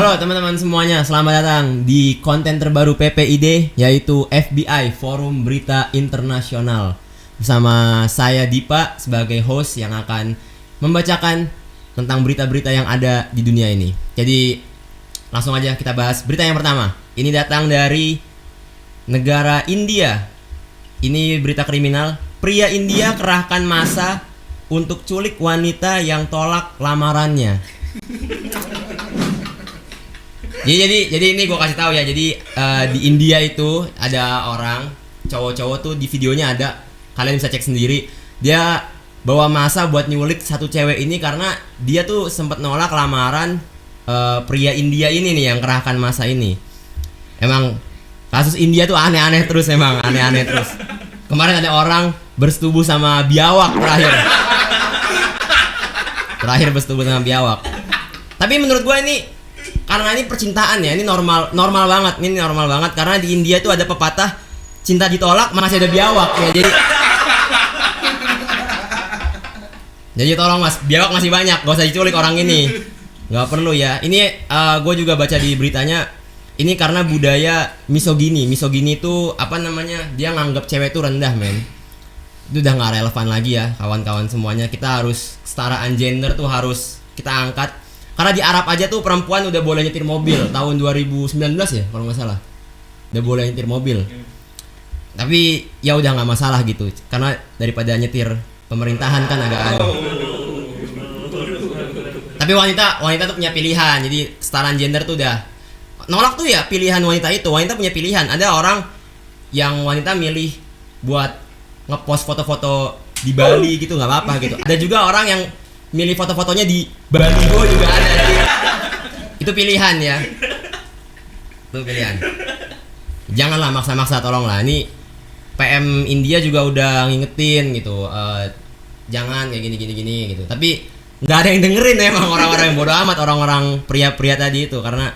Halo teman-teman semuanya, selamat datang di konten terbaru PPID, yaitu FBI Forum Berita Internasional. Bersama saya Dipa sebagai host yang akan membacakan tentang berita-berita yang ada di dunia ini. Jadi langsung aja kita bahas berita yang pertama. Ini datang dari negara India. Ini berita kriminal. Pria India kerahkan massa untuk culik wanita yang tolak lamarannya. Jadi ini gue kasih tahu ya. Jadi di India itu ada orang cowok-cowok tuh, di videonya ada, kalian bisa cek sendiri. Dia bawa massa buat nyulik satu cewek ini karena dia tuh sempat nolak lamaran pria India ini nih yang kerahkan massa ini. Emang kasus India tuh aneh-aneh terus, emang aneh-aneh terus. Kemarin ada orang bersetubuh sama biawak terakhir bersetubuh sama biawak. Tapi menurut gue ini, karena ini percintaan ya, ini normal banget, ini normal banget karena di India tuh ada pepatah cinta ditolak masih ada biawak ya. Jadi tolong mas, biawak masih banyak, gak usah diculik orang ini, nggak perlu ya. Ini gue juga baca di beritanya, ini karena budaya misogini itu apa namanya, dia nganggap cewek itu rendah men. Itu udah nggak relevan lagi ya kawan-kawan semuanya. Kita harus kesetaraan gender tuh harus kita angkat. Karena di Arab aja tuh perempuan udah boleh nyetir mobil tahun 2019 ya kalau nggak salah, udah boleh nyetir mobil. Tapi ya udah nggak masalah gitu, karena daripada nyetir pemerintahan kan agak aneh. Tapi wanita tuh punya pilihan, jadi kesetaraan gender tuh udah nolak tuh ya pilihan wanita itu. Wanita punya pilihan. Ada orang yang wanita milih buat ngepost foto-foto di Bali gitu, nggak apa-apa gitu. Ada juga orang yang milih foto-fotonya di Baliho juga ada. Itu pilihan ya. Itu pilihan. Janganlah maksa-maksa, tolonglah. Ini PM India juga udah ngingetin gitu. Jangan kayak gini gitu. Tapi nggak ada yang dengerin emang orang-orang yang bodoh amat, orang-orang pria-pria tadi itu, karena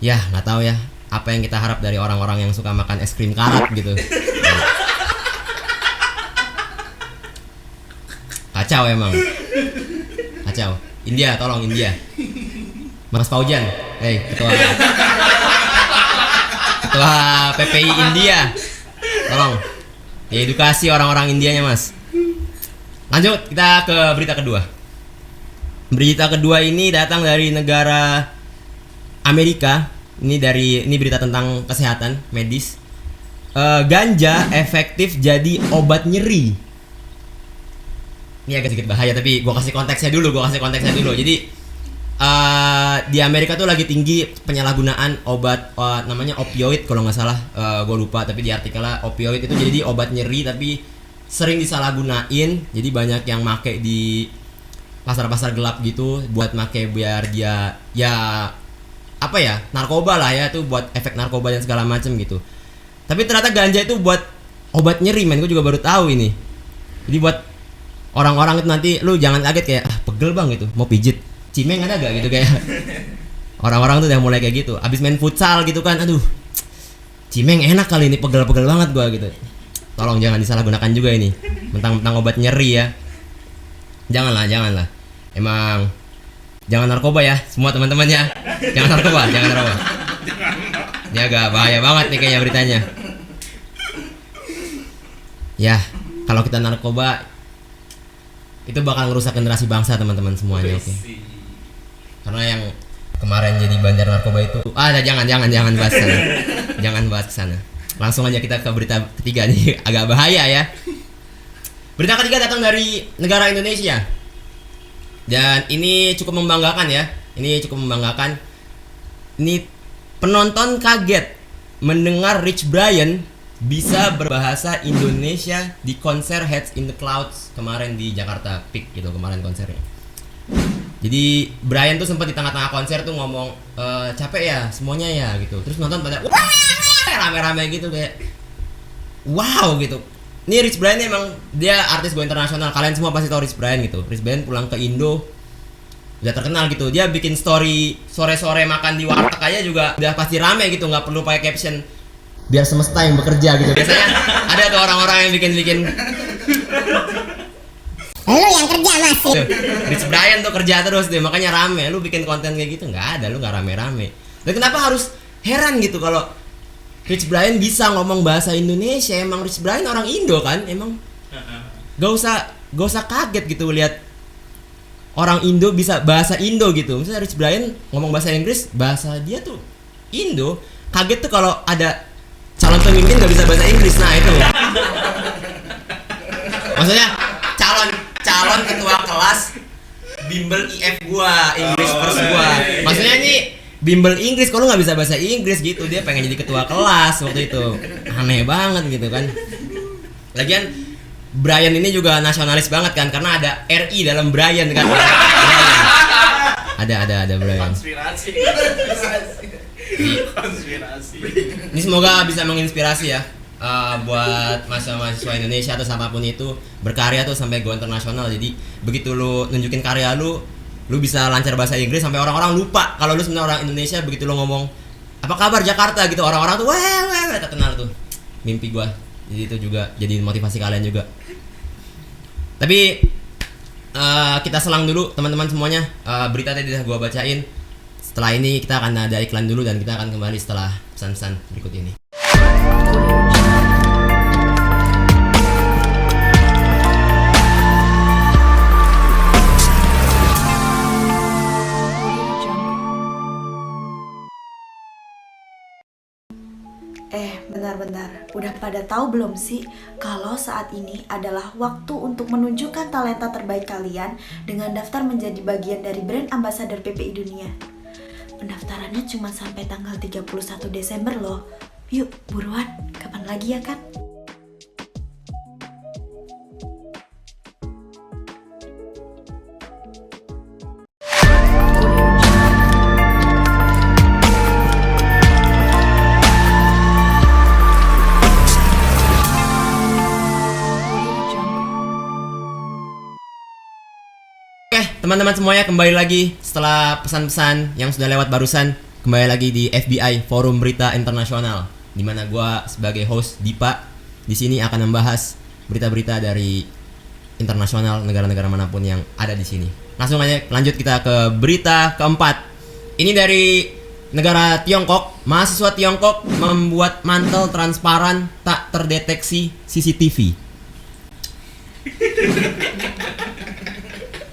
ya nggak tahu ya apa yang kita harap dari orang-orang yang suka makan es krim karat gitu. Kacau emang. Kacau. India, tolong India. Mas Paujan, ketua PPI India, tolong edukasi orang-orang Indianya mas. Lanjut kita ke berita kedua. Berita kedua ini datang dari negara Amerika. Ini berita tentang kesehatan medis. Ganja efektif jadi obat nyeri. Ini agak sedikit bahaya, tapi gue kasih konteksnya dulu. Jadi di Amerika tuh lagi tinggi penyalahgunaan obat namanya opioid kalau nggak salah, gue lupa, tapi di artikelnya opioid itu jadi obat nyeri tapi sering disalahgunain. Jadi banyak yang make di pasar-pasar gelap gitu buat make biar dia ya apa ya, narkoba lah ya, tuh buat efek narkoba dan segala macem gitu. Tapi ternyata ganja itu buat obat nyeri men, gue juga baru tahu ini. Jadi buat orang-orang itu nanti lu jangan kaget kayak pegel bang gitu, mau pijit cimeng ada gak gitu kayak. Orang-orang tuh udah mulai kayak gitu. Abis main futsal gitu kan, aduh cimeng enak kali ini, pegel-pegel banget gua gitu. Tolong jangan disalahgunakan juga ini, mentang-mentang obat nyeri ya. Janganlah. Emang jangan narkoba ya semua teman-teman ya. Jangan narkoba. Ini agak bahaya banget nih kayaknya beritanya. Ya, kalau kita narkoba itu bakal ngerusak generasi bangsa teman-teman semuanya, oke. Karena yang kemarin jadi bandar narkoba itu, jangan bahas sana. Jangan bahas kesana. Langsung aja kita ke berita ketiga nih, agak bahaya ya. Berita ketiga datang dari negara Indonesia. Dan ini cukup membanggakan ya. Ini penonton kaget mendengar Rich Brian bisa berbahasa Indonesia di konser Heads in the Clouds kemarin di Jakarta Peak gitu, kemarin konsernya. Jadi Brian tuh sempat di tengah-tengah konser tuh ngomong capek ya semuanya ya gitu. Terus nonton pada rame-rame gitu kayak wow gitu. Ini Rich Brian emang dia artis go internasional. Kalian semua pasti tahu Rich Brian gitu. Rich Brian pulang ke Indo udah terkenal gitu. Dia bikin story sore-sore makan di warteg aja juga udah pasti rame gitu, nggak perlu pakai caption biar semesta yang bekerja gitu. Biasanya ada tuh orang-orang yang bikin Lu yang kerja masih. Rich Brian tuh kerja terus deh, makanya rame. Lu bikin konten kayak gitu nggak ada, lu nggak rame-rame. Dan kenapa harus heran gitu kalau Rich Brian bisa ngomong bahasa Indonesia? Emang Rich Brian orang Indo kan? Emang gak usah kaget gitu lihat orang Indo bisa bahasa Indo gitu. Misalnya Rich Brian ngomong bahasa Inggris, bahasa dia tuh Indo. Kaget tuh kalau ada calon pemimpin gak bisa bahasa Inggris. Nah itu maksudnya calon ketua kelas bimbel IF gua, English first gua. Maksudnya ini bimbel Inggris, kalau nggak bisa bahasa Inggris gitu, dia pengen jadi ketua kelas waktu itu. Aneh banget gitu kan. Lagian Brian ini juga nasionalis banget kan, karena ada RI dalam Brian kan. Ada Brian. Konspirasi. Ini semoga bisa menginspirasi ya, buat mahasiswa Indonesia atau siapapun itu berkarya tuh sampai go internasional. Jadi begitu lu nunjukin karya lu bisa lancar bahasa Inggris sampai orang-orang lupa kalau lu sebenarnya orang Indonesia. Begitu lu ngomong apa kabar Jakarta gitu, orang-orang tuh weh tak kenal tuh. Mimpi gua. Jadi itu juga jadi motivasi kalian juga. Tapi kita selang dulu teman-teman semuanya. Berita tadi udah gua bacain. Setelah ini kita akan ada iklan dulu dan kita akan kembali setelah pesan-pesan berikut ini. Bentar, udah pada tahu belum sih kalau saat ini adalah waktu untuk menunjukkan talenta terbaik kalian dengan daftar menjadi bagian dari brand ambassador PPI Dunia. Pendaftarannya cuma sampai tanggal 31 Desember loh. Yuk, buruan, kapan lagi ya kan? Teman-teman semuanya, kembali lagi setelah pesan-pesan yang sudah lewat barusan. Kembali lagi di FBI Forum Berita Internasional, di mana gua sebagai host Dipa di sini akan membahas berita-berita dari internasional, negara-negara manapun yang ada di sini. Langsung aja lanjut kita ke berita keempat. Ini dari negara Tiongkok. Mahasiswa Tiongkok membuat mantel transparan tak terdeteksi CCTV.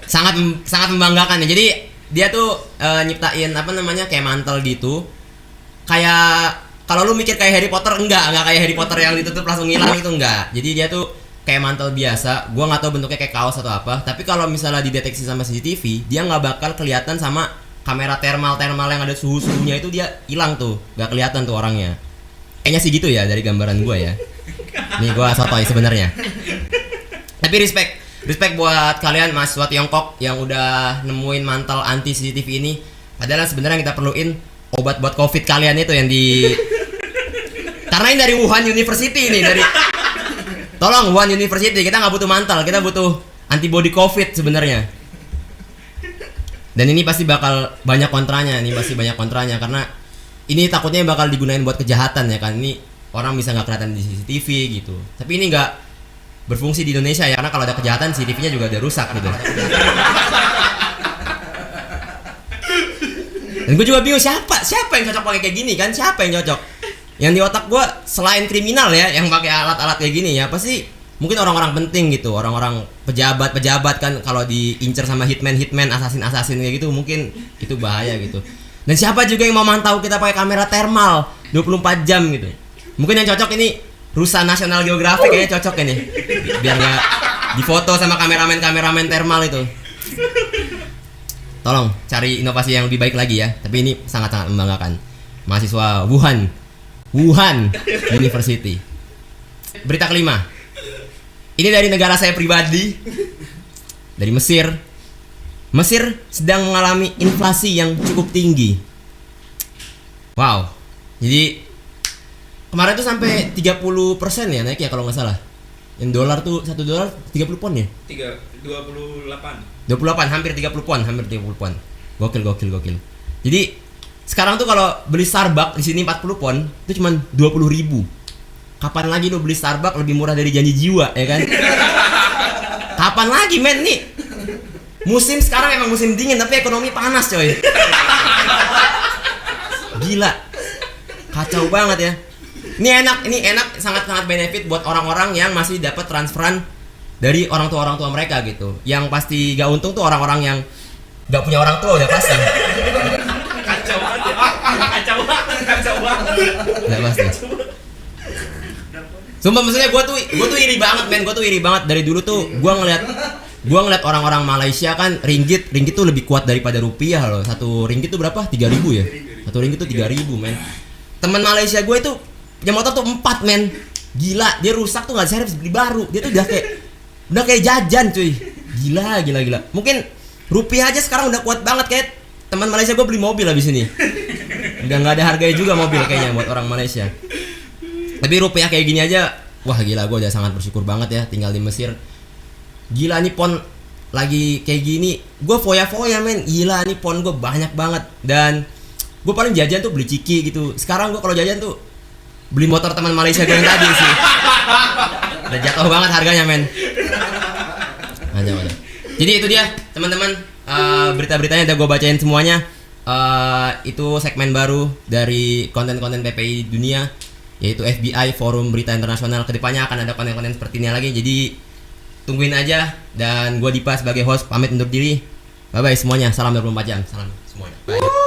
sangat membanggakan ya. Jadi dia tuh nyiptain apa namanya kayak mantel gitu. Kayak kalau lu mikir kayak Harry Potter, enggak kayak Harry Potter yang ditutup langsung hilang itu enggak. Jadi dia tuh kayak mantel biasa. Gua nggak tahu bentuknya kayak kaos atau apa. Tapi kalau misalnya dideteksi sama CCTV, dia nggak bakal kelihatan sama kamera thermal yang ada suhunya itu, dia hilang tuh, nggak kelihatan tuh orangnya. Kayaknya sih gitu ya dari gambaran gua ya. Nih gua sotoy sebenarnya. Tapi respect buat kalian mahasiswa Tiongkok yang udah nemuin mantel anti CCTV ini. Padahal sebenarnya kita perluin obat buat COVID kalian itu yang di karena ini dari Wuhan University ini, dari tolong Wuhan University, kita nggak butuh mantel, kita butuh antibody COVID sebenarnya. Dan ini pasti bakal banyak kontranya karena ini takutnya bakal digunain buat kejahatan ya kan. Ini orang bisa nggak kelihatan di CCTV gitu. Tapi ini nggak berfungsi di Indonesia ya, karena kalau ada kejahatan CCTV-nya juga udah rusak gitu. Dan gue juga bingung siapa yang cocok pakai kayak gini kan, siapa yang cocok? Yang di otak gue selain kriminal ya, yang pakai alat-alat kayak gini ya, pasti mungkin orang-orang penting gitu, orang-orang pejabat kan, kalau diincer sama hitman, assassin kayak gitu, mungkin itu bahaya gitu. Dan siapa juga yang mau mantau kita pakai kamera thermal 24 jam gitu. Mungkin yang cocok ini Rusa National Geographic kayaknya cocok ini, biar nggak difoto sama kameramen thermal itu. Tolong cari inovasi yang lebih baik lagi ya. Tapi ini sangat-sangat membanggakan. Mahasiswa Wuhan University. Berita kelima. Ini dari negara saya pribadi, dari Mesir. Mesir sedang mengalami inflasi yang cukup tinggi. Wow. Jadi kemarin tuh sampai 30% ya naik ya kalau nggak salah. Yang dolar tuh $1 30 pon ya? 28. 28, hampir 30 pon. Gokil. Jadi sekarang tuh kalau beli Starbucks di sini 40 pon itu cuma 20.000. Kapan lagi lo beli Starbucks lebih murah dari janji jiwa ya kan? kapan lagi men nih? Musim sekarang emang musim dingin tapi ekonomi panas coy. Gila. Kacau banget ya. Ini enak, sangat benefit buat orang-orang yang masih dapat transferan dari orang tua mereka gitu. Yang pasti gak untung tuh orang-orang yang gak punya orang tua udah pasti. Kacau banget Gak pasti. Sumpah maksudnya gue tuh iri banget men, gue tuh iri banget dari dulu tuh gue ngeliat orang-orang Malaysia kan ringgit tuh lebih kuat daripada rupiah loh. Satu ringgit tuh berapa? 3.000 ya? Satu ringgit tuh 3.000 men. Teman Malaysia gue itu punya motor tuh 4 men. Gila, dia rusak tuh nggak servis beli baru. Dia tuh udah kayak jajan cuy. Gila. Mungkin rupiah aja sekarang udah kuat banget kayak teman Malaysia gue beli mobil habis ini. Udah nggak ada harganya juga mobil kayaknya buat orang Malaysia. Tapi rupiah kayak gini aja, wah gila gue udah sangat bersyukur banget ya tinggal di Mesir. Gila nih pon lagi kayak gini, gue foya-foya men. Gila nih pon gue banyak banget dan gue paling jajan tuh beli ciki gitu. Sekarang gue kalau jajan tuh beli motor teman Malaysia gue yang tadi sih. Udah jatuh banget harganya men. Aja. Jadi itu dia teman-teman, berita-beritanya udah gue bacain semuanya. Itu segmen baru dari konten-konten PPI dunia, yaitu FBI Forum Berita Internasional. Kedepannya akan ada konten-konten seperti ini lagi. Jadi tungguin aja. Dan gue Dipa sebagai host pamit undur diri. Bye bye semuanya. Salam 24 jam. Salam semuanya. Bye.